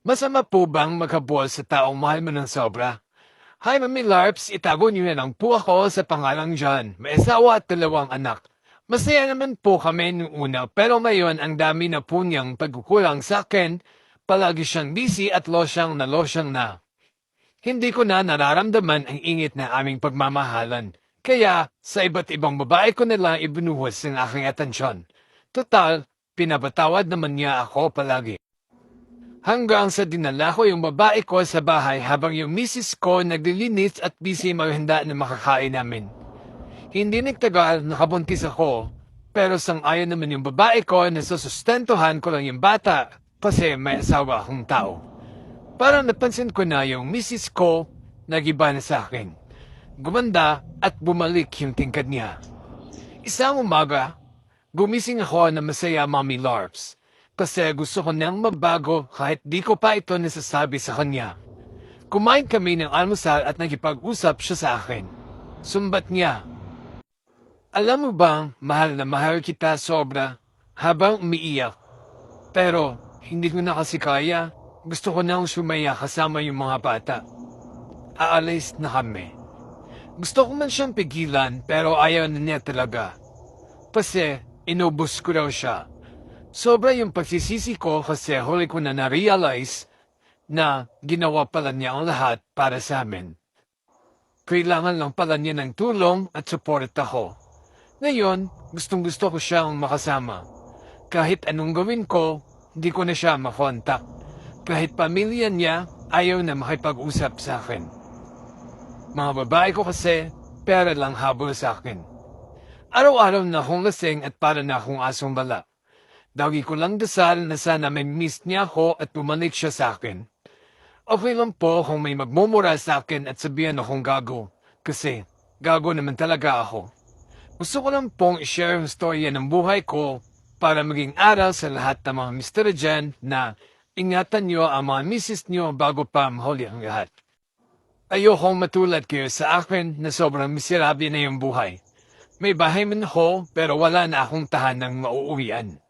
Masama po bang maghabol sa taong mahal mo ng sobra? Hi, Mami Larps. Itago niyo na lang po ako sa pangalang John. May asawa at 2 anak. Masaya naman po kami nung una pero ngayon ang dami na po niyang pagkukulang sa akin. Palagi siyang busy at losyang na losyang na. Hindi ko na nararamdaman ang ingit na aming pagmamahalan. Kaya sa iba't ibang babae ko na lang ibinuhos ang aking atensyon. Total, pinapatawad naman niya ako palagi. Hanggang sa dinala ko yung babae ko sa bahay habang yung misis ko naglilinis at busy maghanda na makakain namin. Hindi nagtagal nakabuntis ako, pero sang-ayon naman yung babae ko na susustentuhan ko lang yung bata kasi may asawa akong tao. Parang napansin ko na yung misis ko nagiba na sa akin. Gumanda at bumalik yung tingkad niya. Isang umaga, gumising ako na masaya, Mommy Larps. Kasi gusto ko nang mabago kahit di ko pa ito nasasabi sa kanya. Kumain kami ng almusal at nagipag-usap siya sa akin. Sumbat niya, alam mo bang mahal na mahal kita sobra habang umiiyak. Pero hindi ko na kasi kaya. Gusto ko nang sumaya kasama yung mga bata. Aalis na kami. Gusto ko man siyang pigilan pero ayaw na niya talaga. Kasi inubos ko raw siya. Sobra yung pagsisisi ko kasi huli ko na na-realize na ginawa pala niya ang lahat para sa amin. Kailangan lang pala niya ng tulong at support ako. Ngayon, gustong gusto ko siyang makasama. Kahit anong gawin ko, hindi ko na siya makontak. Kahit pamilya niya, ayaw na makipag-usap sa akin. Mga babae ko kasi, pera lang habol sa akin. Araw-araw na akong lasing at para na akong asong bala. Dagi ko lang dasal na sana may miss niya ako at bumalik siya sa akin. Okay lang po kung may magmumura sa akin at sabihan akong gago. Kasi gago naman talaga ako. Gusto ko lang pong i-share ang storya ng buhay ko para maging aral sa lahat ng mga Mr. Dyan na ingatan niyo ang mga misis niyo bago pa mahuli ang lahat. Ayokong matulad kayo sa akin na sobrang miserable na yung buhay. May bahay man ako pero wala na akong tahanang mauuwian.